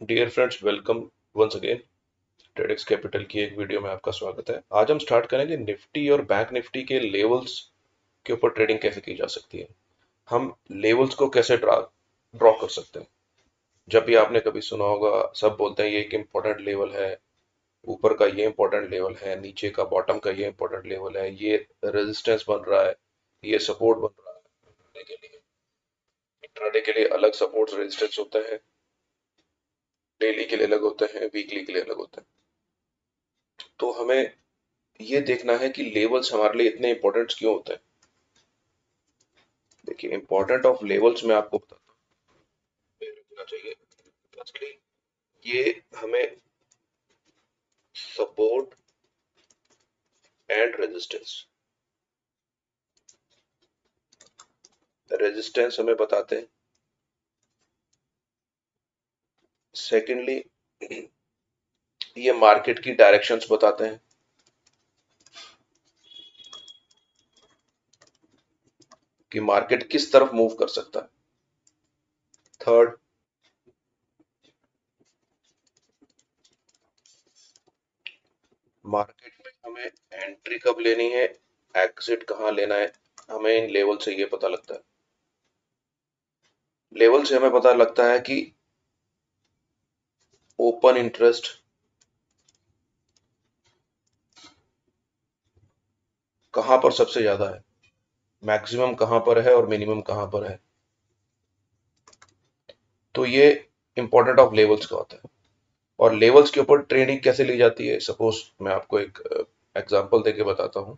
Dear friends, welcome once again. Tradex capital की एक video में आपका स्वागत है। आज हम स्टार्ट करेंगे निफ्टी और बैंक निफ्टी के लेवल्स के ऊपर ट्रेडिंग कैसे की जा सकती है। हम लेवल्स को कैसे ड्रा ड्रॉ कर सकते हैं। जब भी आपने कभी सुना होगा, सब बोलते हैं ये एक इम्पोर्टेंट लेवल है, ऊपर का ये इम्पोर्टेंट लेवल है, नीचे का बॉटम का ये इम्पोर्टेंट लेवल है, ये रेजिस्टेंस बन रहा है, ये सपोर्ट बन रहा है। के लिए इंट्राडे के लिए अलग सपोर्ट रेजिस्टेंस होते हैं, डेली के लिए अलग होते हैं, वीकली के लिए अलग होते हैं। तो हमें ये देखना है कि लेवल्स हमारे लिए इतने इंपॉर्टेंट क्यों होते हैं। देखिए, इंपॉर्टेंट ऑफ लेवल्स में आपको बताता हूँ रखना चाहिए। फर्स्टली, ये हमें सपोर्ट एंड रेजिस्टेंस हमें बताते हैं। सेकेंडली, ये मार्केट की डायरेक्शंस बताते हैं कि मार्केट किस तरफ मूव कर सकता है। थर्ड, मार्केट में हमें एंट्री कब लेनी है, एग्जिट कहाँ लेना है, हमें इन लेवल से ये पता लगता है। लेवल से हमें पता लगता है कि ओपन इंटरेस्ट कहां पर सबसे ज्यादा है, मैक्सिमम कहां पर है और मिनिमम कहां पर है। तो ये इंपॉर्टेंट ऑफ लेवल्स का होता है। और लेवल्स के ऊपर ट्रेडिंग कैसे ली जाती है, सपोज मैं आपको एक एग्जांपल देके बताता हूँ।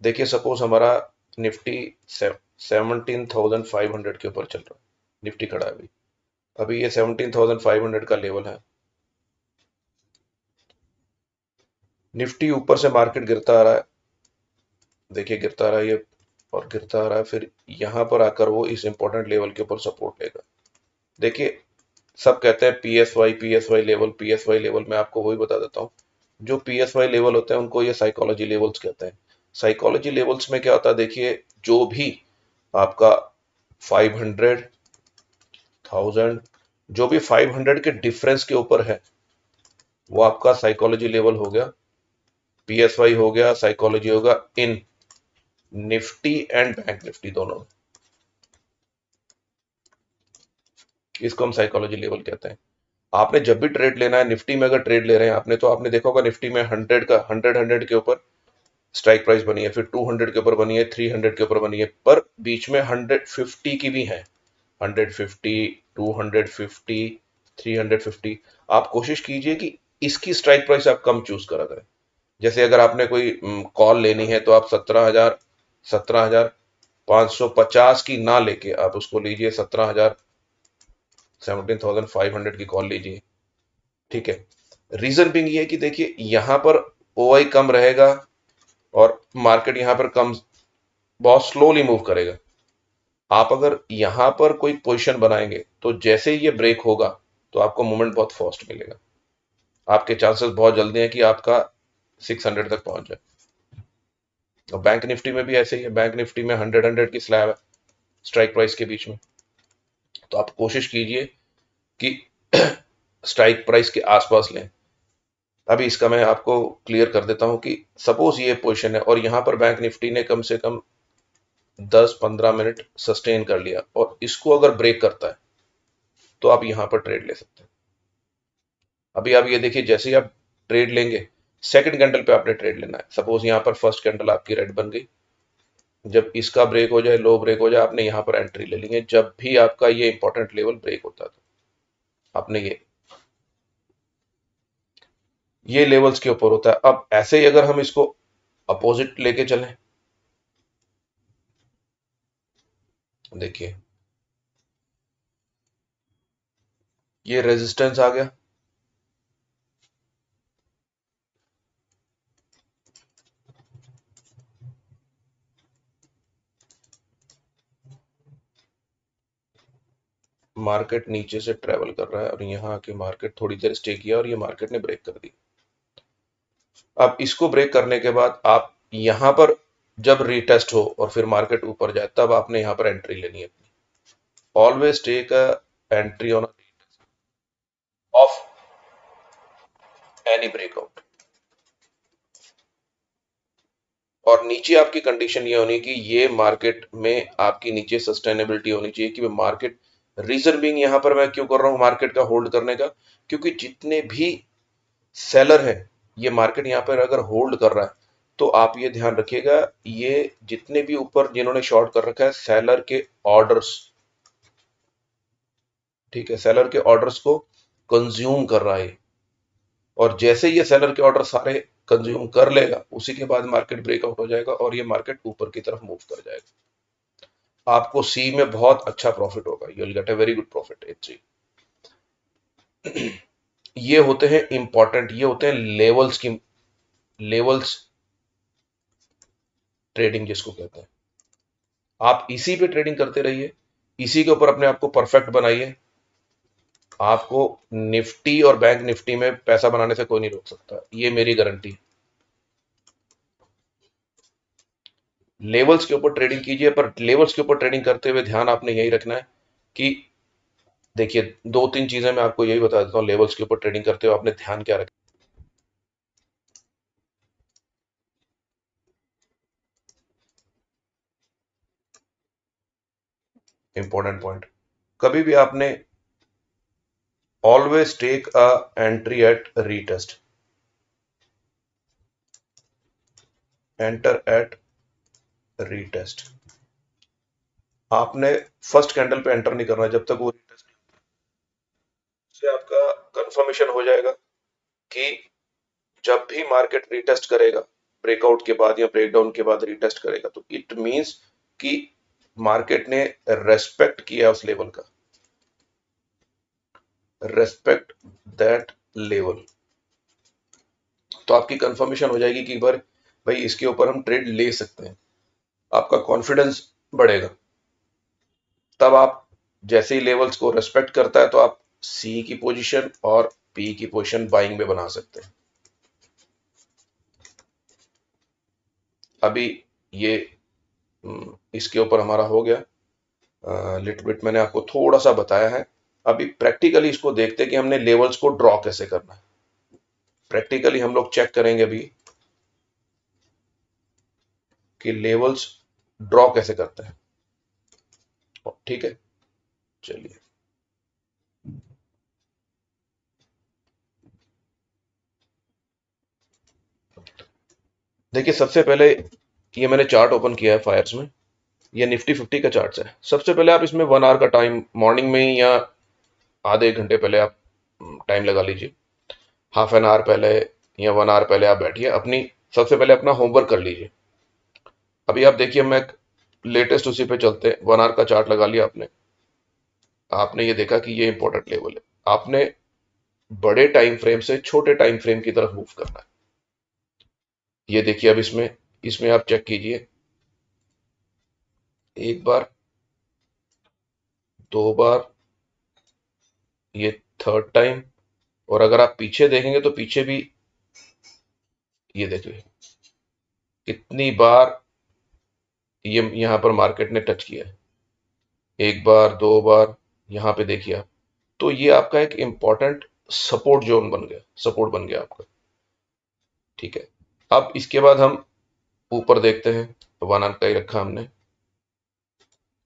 देखिए, सपोज हमारा निफ्टी 17,500 के ऊपर चल रहा है, निफ्टी खड़ा है अभी। अभी ये 17,500 का लेवल है। निफ्टी ऊपर से मार्केट गिरता आ रहा है, देखिए गिरता आ रहा है ये, और गिरता आ रहा है, फिर यहाँ पर आकर वो इस इंपॉर्टेंट लेवल के ऊपर सपोर्ट लेगा। देखिए, सब कहते हैं पीएसवाई लेवल, पीएसवाई लेवल। मैं आपको वही बता देता हूँ, जो पीएसवाई लेवल होते हैं उनको ये साइकोलॉजी लेवल्स कहते हैं। साइकोलॉजी लेवल्स में क्या होता है, देखिए, जो भी आपका 500, 1000, जो भी 500 के डिफरेंस के ऊपर है, वो आपका साइकोलॉजी लेवल हो गया, पीएसवाई हो गया, साइकोलॉजी होगा इन निफ्टी एंड बैंक निफ्टी दोनों। इसको हम साइकोलॉजी लेवल कहते हैं। आपने जब भी ट्रेड लेना है, निफ्टी में अगर ट्रेड ले रहे हैं आपने, तो आपने देखा होगा निफ्टी में 100 का 100 के ऊपर स्ट्राइक प्राइस बनी है, फिर 200 के ऊपर बनी है, 300 के ऊपर बनी है, पर बीच में 150 की भी है। 150, 250, 350। आप कोशिश कीजिए कि इसकी स्ट्राइक प्राइस आप कम चूज करा करें। जैसे अगर आपने कोई कॉल लेनी है, तो आप 17,550 की ना लेके आप उसको लीजिए 17,500 की कॉल लीजिए। ठीक है। रीजन बिंग ये है कि देखिए, यहां पर ओआई कम रहेगा और मार्केट यहां पर कम, बहुत स्लोली मूव करेगा। आप अगर यहां पर कोई पोजीशन बनाएंगे, तो जैसे ही ये ब्रेक होगा, तो आपको मूवमेंट बहुत फास्ट मिलेगा। आपके चांसेस बहुत जल्दी हैं कि आपका 600 तक पहुंच जाए। और बैंक निफ्टी में भी ऐसे ही है, बैंक निफ्टी में 100 की स्लैब है स्ट्राइक प्राइस के बीच में। तो आप कोशिश कीजिए कि स्ट्राइक प्राइस के आसपास लें। अभी इसका मैं आपको क्लियर कर देता हूं कि सपोज ये पोजीशन है और यहां पर बैंक निफ्टी ने कम से कम 10-15 मिनट सस्टेन कर लिया, और इसको अगर ब्रेक करता है, तो आप यहां पर ट्रेड ले सकते हैं। अभी आप ये देखिए, जैसे ही आप ट्रेड लेंगे, सेकंड कैंडल पे आपने ट्रेड लेना है। सपोज यहां पर फर्स्ट कैंडल आपकी रेड बन गई, जब इसका ब्रेक हो जाए, लो ब्रेक हो जाए, आपने यहां पर एंट्री ले लेंगे। जब भी आपका ये इंपॉर्टेंट लेवल ब्रेक होता है, तो आपने ये लेवल्स के ऊपर होता है। अब ऐसे ही अगर हम इसको अपोजिट लेके चलें, देखिए, ये रेजिस्टेंस आ गया, मार्केट नीचे से ट्रेवल कर रहा है और यहाँ आके मार्केट थोड़ी देर स्टे किया और ये मार्केट ने ब्रेक कर दी। अब इसको ब्रेक करने के बाद आप यहाँ पर जब रीटेस्ट हो और फिर मार्केट ऊपर जाए, तब आपने यहाँ पर एंट्री लेनी है अपनी। Always take a entry on, off any breakout. और नीचे आपकी कंडीशन ये होनी कि ये मार्केट में आपकी नीचे सस्टेनेबिलिटी होनी चाहिए कि मार्केट, रीजन बीइंग यहां पर मैं क्यों कर रहा हूं मार्केट का होल्ड करने का, क्योंकि जितने भी सेलर है ये मार्केट यहां पर अगर होल्ड कर रहा है तो आप ये ध्यान रखिएगा, ये जितने भी ऊपर जिन्होंने शॉर्ट कर रखा है सेलर के ऑर्डर्स, ठीक है, सेलर के ऑर्डर्स को कंज्यूम कर रहा है। और जैसे ये सेलर के ऑर्डर सारे कंज्यूम कर लेगा उसी के बाद मार्केट ब्रेकआउट हो जाएगा और ये मार्केट ऊपर की तरफ मूव कर जाएगा। आपको सी में बहुत अच्छा प्रॉफिट होगा, you will get a very good profit H C. ये होते हैं इंपॉर्टेंट, ये होते हैं लेवल्स की, लेवल्स ट्रेडिंग जिसको कहते हैं। आप इसी पे ट्रेडिंग करते रहिए, इसी के ऊपर अपने आप को परफेक्ट बनाइए। आपको निफ्टी और बैंक निफ्टी में पैसा बनाने से कोई नहीं रोक सकता, ये मेरी गारंटी है। लेवल्स के ऊपर ट्रेडिंग कीजिए, पर लेवल्स के ऊपर ट्रेडिंग करते हुए ध्यान आपने यही रखना है कि देखिए, दो तीन चीजें मैं आपको यही बता देता हूँ लेवल्स के ऊपर ट्रेडिंग करते हुए आपने ध्यान क्या रखना। इंपॉर्टेंट पॉइंट, कभी भी आपने always take a entry at retest, enter at retest. आपने फर्स्ट कैंडल पे एंटर नहीं करना जब तक वो रीटेस्ट से आपका कंफर्मेशन हो जाएगा कि जब भी मार्केट रीटेस्ट करेगा ब्रेकआउट के बाद या ब्रेकडाउन के बाद रीटेस्ट करेगा तो इट मींस कि मार्केट ने रेस्पेक्ट किया उस लेवल का, रेस्पेक्ट दैट लेवल। तो आपकी कंफर्मेशन हो जाएगी कि बार भाई इसके ऊपर हम ट्रेड ले सकते हैं, आपका कॉन्फिडेंस बढ़ेगा। तब आप जैसे ही लेवल्स को रेस्पेक्ट करता है तो आप सी की पोजीशन और पी की पोजीशन बाइंग में बना सकते हैं। अभी ये इसके ऊपर हमारा हो गया, लिटिल बिट मैंने आपको थोड़ा सा बताया है। अभी प्रैक्टिकली इसको देखते हैं कि हमने लेवल्स को ड्रॉ कैसे करना है। प्रैक्टिकली हम लोग चेक करेंगे अभी कि लेवल्स ड्रॉ कैसे करते हैं, ठीक है। चलिए, देखिए सबसे पहले ये मैंने चार्ट ओपन किया है फायर्स में, ये निफ्टी 50 का चार्ट है। सबसे पहले आप इसमें 1 आवर का टाइम मॉर्निंग में ही या आधे एक घंटे पहले आप टाइम लगा लीजिए, हाफ एन आवर पहले या 1 आवर पहले आप बैठिए, अपनी सबसे पहले अपना होमवर्क कर लीजिए। अभी आप देखिए, मैं लेटेस्ट उसी पे चलते हैं, 1 आवर का चार्ट लगा लिया आपने। आपने ये देखा कि ये इंपॉर्टेंट लेवल है, आपने बड़े टाइम फ्रेम से छोटे टाइम फ्रेम की तरफ मूव करना है। ये देखिए, अब इसमें इसमें आप चेक कीजिए, एक बार, दो बार, ये थर्ड टाइम। और अगर आप पीछे देखेंगे तो पीछे भी ये देखिए कितनी बार ये यहां पर मार्केट ने टच किया है, एक बार, दो बार, यहां पे देखिए आप। तो ये आपका एक इंपॉर्टेंट सपोर्ट जोन बन गया, सपोर्ट बन गया आपका, ठीक है। अब इसके बाद हम ऊपर देखते हैं, 1 आवर का ही रखा हमने,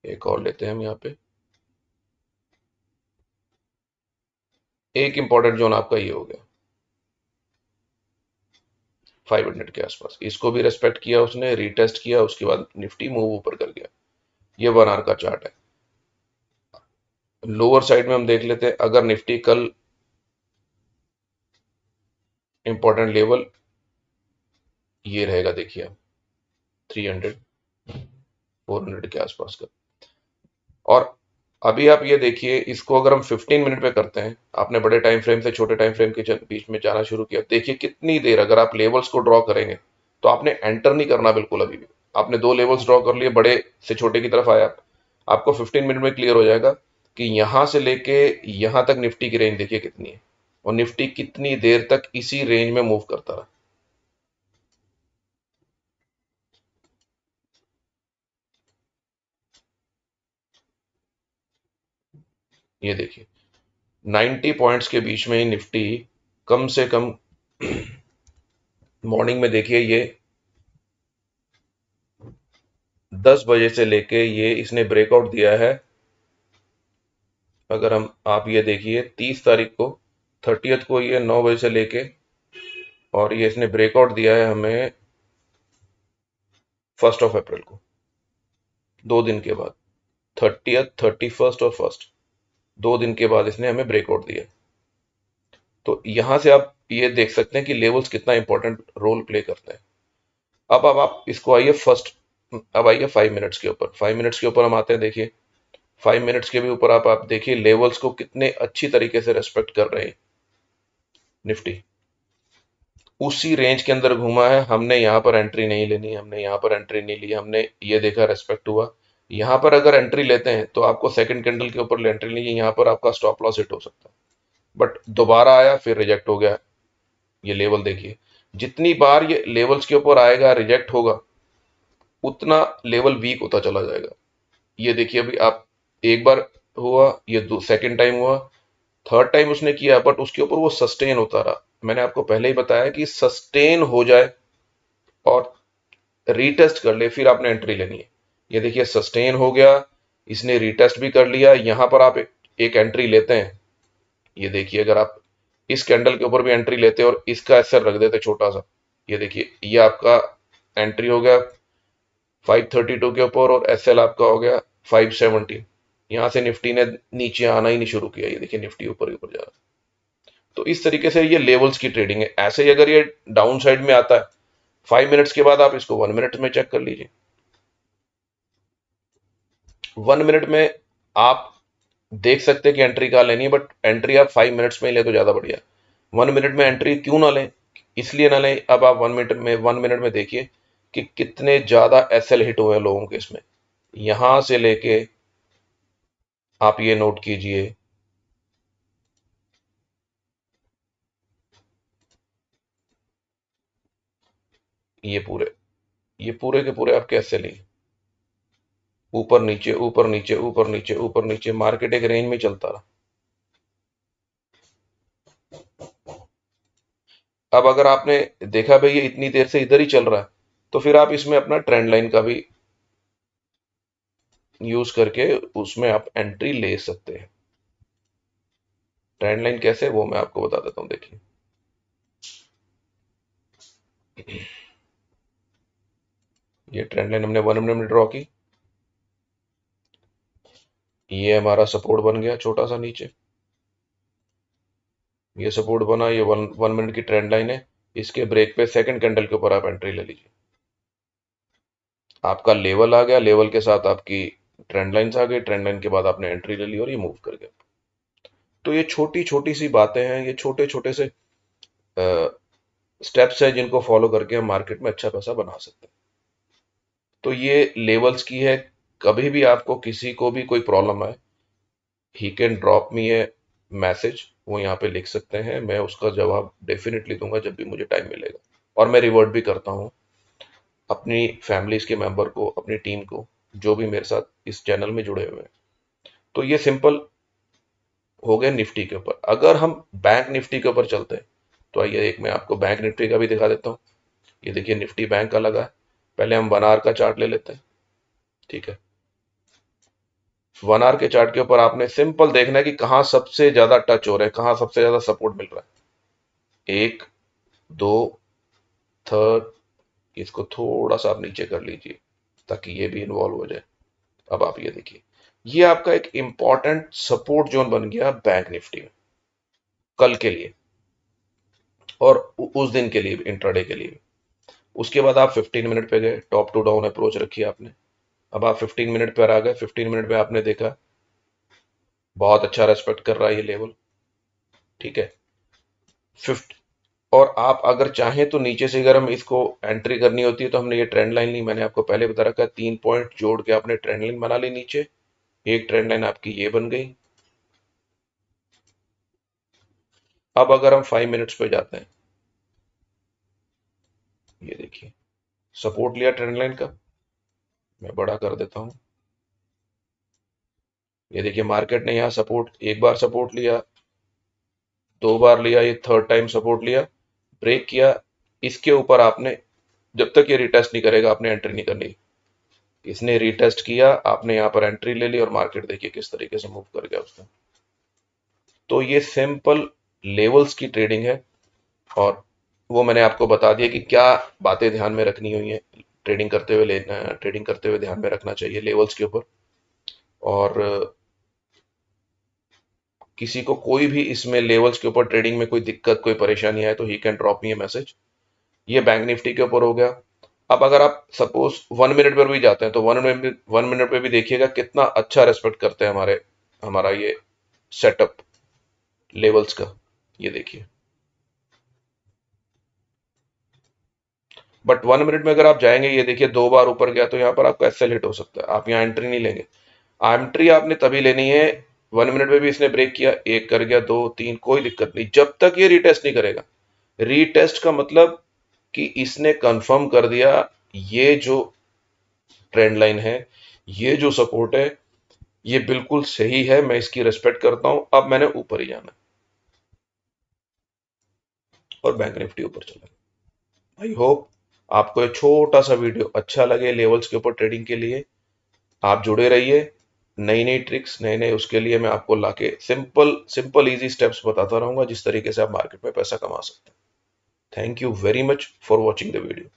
एक और लेते हैं हम यहाँ पे। एक इंपॉर्टेंट जोन आपका ये हो गया 500 के आसपास, इसको भी रेस्पेक्ट किया उसने, रीटेस्ट किया, उसके बाद निफ्टी मूव ऊपर कर गया। ये 1 आवर का चार्ट है। लोअर साइड में हम देख लेते हैं, अगर निफ्टी कल इंपॉर्टेंट लेवल ये रहेगा, देखिए आप 300 400 के आसपास का। और अभी आप ये देखिए, इसको अगर हम 15 मिनट पे करते हैं, आपने बड़े टाइम फ्रेम से छोटे टाइम फ्रेम के बीच में जाना शुरू किया, देखिए कितनी देर, अगर आप लेवल्स को ड्रॉ करेंगे तो आपने एंटर नहीं करना बिल्कुल अभी भी। आपने दो लेवल्स ड्रॉ कर लिए, बड़े से छोटे की तरफ आया, आपको 15 मिनट में क्लियर हो जाएगा कि यहां से लेके यहां तक निफ्टी की रेंज देखिए कितनी है, और निफ्टी कितनी देर तक इसी रेंज में मूव करता रहा। ये देखिए, 90 पॉइंट्स के बीच में ही निफ्टी कम से कम मॉर्निंग में देखिए ये 10 बजे से लेके ये इसने ब्रेकआउट दिया है। अगर हम आप ये देखिए 30 तारीख को 30th को ये 9 बजे से लेके और ये इसने ब्रेकआउट दिया है हमें 1 अप्रैल को, 2 दिन के बाद। 30th 31st और 1st, 2 दिन के बाद इसने हमें ब्रेकआउट दिया। तो यहां से आप ये देख सकते हैं कि लेवल्स कितना इंपॉर्टेंट रोल प्ले करते हैं। अब आप इसको आइए अब आइए 5 मिनट्स के ऊपर। 5 मिनट्स के ऊपर हम आते हैं। देखिए 5 मिनट्स के भी ऊपर आप देखिए लेवल्स को कितने अच्छी तरीके से रेस्पेक्ट कर रहे हैं। निफ्टी उसी रेंज के अंदर घूमा है। हमने यहाँ पर एंट्री नहीं लेनी, हमने यहाँ पर एंट्री नहीं ली, हमने ये देखा रेस्पेक्ट हुआ। यहाँ पर अगर एंट्री लेते हैं तो आपको सेकंड कैंडल के ऊपर एंट्री लीजिए, यहाँ पर आपका स्टॉप लॉस हिट हो सकता है। बट दोबारा आया फिर रिजेक्ट हो गया। ये लेवल देखिए, जितनी बार ये लेवल्स के ऊपर आएगा रिजेक्ट होगा उतना लेवल वीक होता चला जाएगा। ये देखिए अभी आप एक बार हुआ, ये सेकंड टाइम हुआ, थर्ड टाइम उसने किया, बट उसके ऊपर वो सस्टेन होता रहा। मैंने आपको पहले ही बताया कि सस्टेन हो जाए और रीटेस्ट कर ले फिर आपने एंट्री लेनी है। ये देखिए सस्टेन हो गया, इसने रीटेस्ट भी कर लिया, यहां पर आप एक एंट्री लेते हैं। ये देखिए अगर आप इस कैंडल के ऊपर भी एंट्री लेते और इसका एसएल रख देते छोटा सा, ये देखिए ये आपका एंट्री हो गया 532 के ऊपर और एसएल आपका हो गया 517। यहां से निफ्टी ने नीचे आना ही नहीं शुरू किया। ये देखिए निफ्टी ऊपर ही ऊपर जा रहा है। तो इस तरीके से ये लेवल्स की ट्रेडिंग है। ऐसे ही अगर ये डाउन साइड में आता है 5 मिनट्स के बाद आप इसको 1 मिनट में चेक कर लीजिए। 1 मिनट में आप देख सकते हैं कि एंट्री कहाँ लेनी है, बट एंट्री आप 5 मिनट्स में ही ले तो ज्यादा बढ़िया। 1 मिनट में एंट्री क्यों ना लें, इसलिए ना लें। अब आप 1 मिनट में देखिए कि कितने ज्यादा एसएल हिट हुए हैं लोगों के इसमें। यहां से लेके आप ये नोट कीजिए, ये पूरे के पूरे आपके एसएल ही ऊपर नीचे ऊपर नीचे ऊपर नीचे ऊपर नीचे, मार्केट एक रेंज में चलता रहा। अब अगर आपने देखा भाई ये इतनी देर से इधर ही चल रहा है, तो फिर आप इसमें अपना ट्रेंड लाइन का भी यूज करके उसमें आप एंट्री ले सकते हैं। ट्रेंड लाइन कैसे, वो मैं आपको बता देता हूं। देखिए ये ट्रेंड लाइन हमने 1 मिनट में ड्रॉ की, ये हमारा सपोर्ट बन गया छोटा सा नीचे, ये सपोर्ट बना, ये वन मिनट की ट्रेंड लाइन है। इसके ब्रेक पे सेकंड कैंडल के ऊपर आप एंट्री ले लीजिए। आपका लेवल आ गया, लेवल के साथ आपकी ट्रेंड लाइन्स आ गई, ट्रेंड लाइन के बाद आपने एंट्री ले ली और ये मूव कर गया। तो ये छोटी छोटी सी बातें हैं, ये छोटे छोटे से स्टेप्स हैं जिनको फॉलो करके हम मार्केट में अच्छा पैसा बना सकते हैं। तो ये लेवल्स की है। कभी भी आपको किसी को भी कोई प्रॉब्लम है, he can drop me A message, वो यहाँ पे लिख सकते हैं, मैं उसका जवाब डेफिनेटली दूंगा जब भी मुझे टाइम मिलेगा। और मैं रिवर्ट भी करता हूँ अपनी फैमिलीज के मेंबर को, अपनी टीम को, जो भी मेरे साथ इस चैनल में जुड़े हुए हैं। तो ये सिंपल हो गया निफ्टी के ऊपर। अगर हम बैंक निफ्टी के ऊपर चलते हैं तो आइए एक मैं आपको बैंक निफ्टी का भी दिखा देता हूँ। ये देखिए निफ्टी बैंक का लगा है। पहले हम 1 आवर का चार्ट ले लेते हैं। ठीक है, 1 आवर के चार्ट के ऊपर आपने सिंपल देखना है कि कहाँ सबसे ज्यादा टच हो रहा है, कहाँ सबसे ज्यादा सपोर्ट मिल रहा है। 1 2 थर्ड, इसको थोड़ा सा आप नीचे कर लीजिए ताकि ये भी इन्वॉल्व हो जाए। अब आप ये देखिए, ये आपका एक इंपॉर्टेंट सपोर्ट जोन बन गया बैंक निफ्टी में कल के लिए और उस दिन के लिए भी, इंट्राडे के लिए भी। उसके बाद आप 15 मिनट पे गए, टॉप टू डाउन अप्रोच रखी आपने। अब आप 15 मिनट पर आ गए। 15 मिनट में आपने देखा बहुत अच्छा रेस्पेक्ट कर रहा है ये लेवल। ठीक है, फिफ्थ, और आप अगर चाहें तो नीचे से अगर हम इसको एंट्री करनी होती है तो हमने ये ट्रेंड लाइन ली, मैंने आपको पहले बता रखा है 3 पॉइंट जोड़ के आपने ट्रेंड लाइन बना ली नीचे। एक ट्रेंड लाइन आपकी ये बन गई। अब अगर हम 5 मिनट्स पे जाते हैं, ये देखिए सपोर्ट लिया ट्रेंड लाइन का, मैं बड़ा कर देता हूं। ये देखिए मार्केट ने यहाँ सपोर्ट, एक बार सपोर्ट लिया, 2 बार लिया, ये थर्ड टाइम सपोर्ट लिया, ब्रेक किया, इसके ऊपर आपने जब तक ये रिटेस्ट नहीं करेगा आपने एंट्री नहीं करनी। इसने रिटेस्ट किया, आपने यहाँ पर एंट्री ले ली और मार्केट देखिए किस तरीके से मूव कर गया उसका। तो ये सिंपल लेवल्स की ट्रेडिंग है और वो मैंने आपको बता दिया कि क्या बातें ध्यान में रखनी हुई है ट्रेडिंग करते हुए, ट्रेडिंग करते हुए ध्यान में रखना चाहिए लेवल्स के ऊपर। और किसी को कोई भी इसमें लेवल्स के ऊपर ट्रेडिंग में कोई दिक्कत कोई परेशानी आए तो he can drop me A message. ये बैंक निफ्टी के ऊपर हो गया। अब अगर आप सपोज 1 मिनट पर भी जाते हैं तो 1 मिनट पे भी देखिएगा कितना अच्छा रेस्पेक्ट करते हैं हमारा ये सेटअप लेवल्स का। ये देखिए, बट 1 मिनट में अगर आप जाएंगे, ये देखिए 2 बार ऊपर गया तो यहाँ पर आपका एसएल हिट हो सकता है, आप यहाँ एंट्री नहीं लेंगे। एंट्री आपने तभी लेनी है 1 मिनट में भी इसने ब्रेक किया, एक कर गया, दो, तीन, कोई दिक्कत नहीं जब तक ये रीटेस्ट नहीं करेगा। रीटेस्ट का मतलब कि इसने कंफर्म कर दिया ये जो ट्रेंड लाइन है, ये जो सपोर्ट है, ये बिल्कुल सही है, मैं इसकी रिस्पेक्ट करता हूं, अब मैंने ऊपर ही जाना है। और बैंक निफ्टी ऊपर चला गया। आई होप आपको एक छोटा सा वीडियो अच्छा लगे लेवल्स के ऊपर ट्रेडिंग के लिए। आप जुड़े रहिए, नई नई ट्रिक्स, नए नए उसके लिए मैं आपको लाके सिंपल सिंपल इजी स्टेप्स बताता रहूंगा जिस तरीके से आप मार्केट में पैसा कमा सकते हैं। Thank you very much for watching the video.